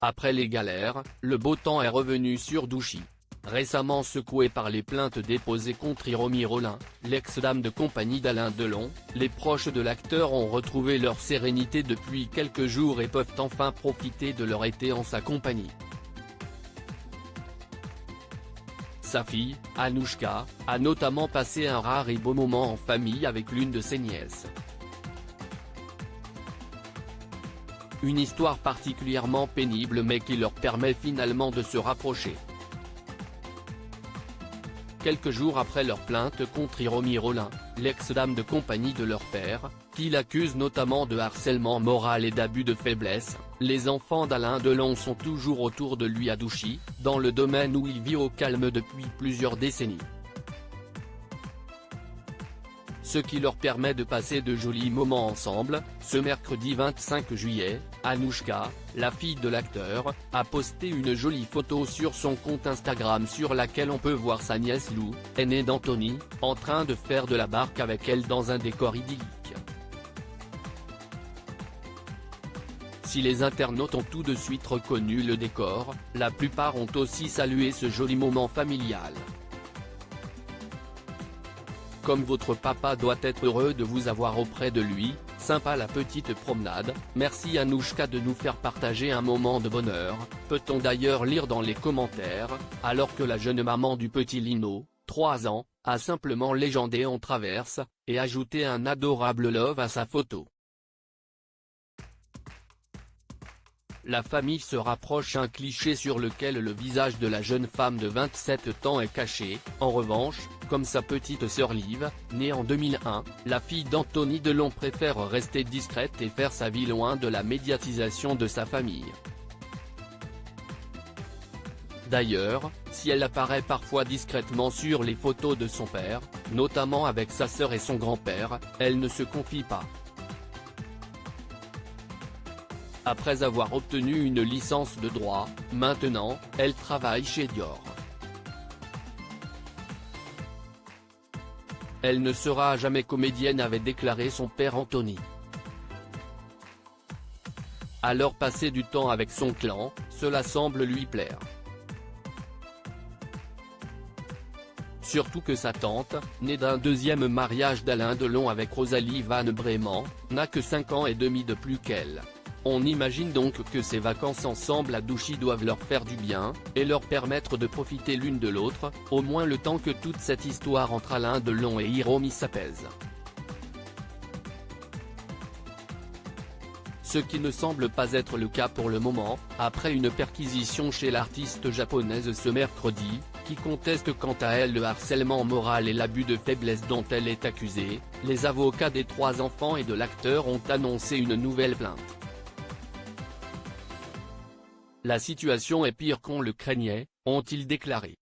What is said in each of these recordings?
Après les galères, le beau temps est revenu sur Douchy. Récemment secouée par les plaintes déposées contre Hiromi Rollin, l'ex-dame de compagnie d'Alain Delon, les proches de l'acteur ont retrouvé leur sérénité depuis quelques jours et peuvent enfin profiter de leur été en sa compagnie. Sa fille, Anouchka, a notamment passé un rare et beau moment en famille avec l'une de ses nièces. Une histoire particulièrement pénible mais qui leur permet finalement de se rapprocher. Quelques jours après leur plainte contre Hiromi Rollin, l'ex-dame de compagnie de leur père, qui l'accuse notamment de harcèlement moral et d'abus de faiblesse, les enfants d'Alain Delon sont toujours autour de lui à Douchy, dans le domaine où il vit au calme depuis plusieurs décennies. Ce qui leur permet de passer de jolis moments ensemble. Ce mercredi 25 juillet, Anouchka, la fille de l'acteur, a posté une jolie photo sur son compte Instagram sur laquelle on peut voir sa nièce Lou, aînée d'Anthony, en train de faire de la barque avec elle dans un décor idyllique. Si les internautes ont tout de suite reconnu le décor, la plupart ont aussi salué ce joli moment familial. Comme votre papa doit être heureux de vous avoir auprès de lui, sympa la petite promenade, merci Anouchka de nous faire partager un moment de bonheur, peut-on d'ailleurs lire dans les commentaires, alors que la jeune maman du petit Lino, 3 ans, a simplement légendé en traverse, et ajouté un adorable love à sa photo. La famille se rapproche, un cliché sur lequel le visage de la jeune femme de 27 ans est caché. En revanche, comme sa petite sœur Liv, née en 2001, la fille d'Anthony Delon préfère rester discrète et faire sa vie loin de la médiatisation de sa famille. D'ailleurs, si elle apparaît parfois discrètement sur les photos de son père, notamment avec sa sœur et son grand-père, elle ne se confie pas. Après avoir obtenu une licence de droit, maintenant, elle travaille chez Dior. Elle ne sera jamais comédienne, avait déclaré son père Anthony. Alors passer du temps avec son clan, cela semble lui plaire. Surtout que sa tante, née d'un deuxième mariage d'Alain Delon avec Rosalie Van Breeman, n'a que 5 ans et demi de plus qu'elle. On imagine donc que ces vacances ensemble à Douchy doivent leur faire du bien, et leur permettre de profiter l'une de l'autre, au moins le temps que toute cette histoire entre Alain Delon et Hiromi s'apaise. Ce qui ne semble pas être le cas pour le moment, après une perquisition chez l'artiste japonaise ce mercredi, qui conteste quant à elle le harcèlement moral et l'abus de faiblesse dont elle est accusée. Les avocats des 3 enfants et de l'acteur ont annoncé une nouvelle plainte. La situation est pire qu'on le craignait, ont-ils déclaré.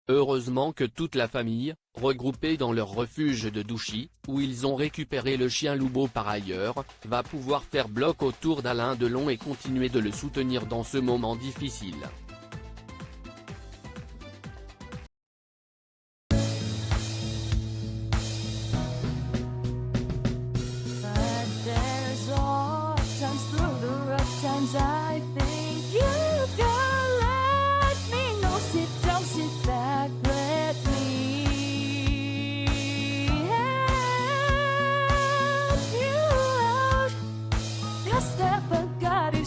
Heureusement que toute la famille, regroupée dans leur refuge de Douchy, où ils ont récupéré le chien Loubo par ailleurs, va pouvoir faire bloc autour d'Alain Delon et continuer de le soutenir dans ce moment difficile. I think you can let me know. Sit down, sit back, let me help you out. Just step, I got you.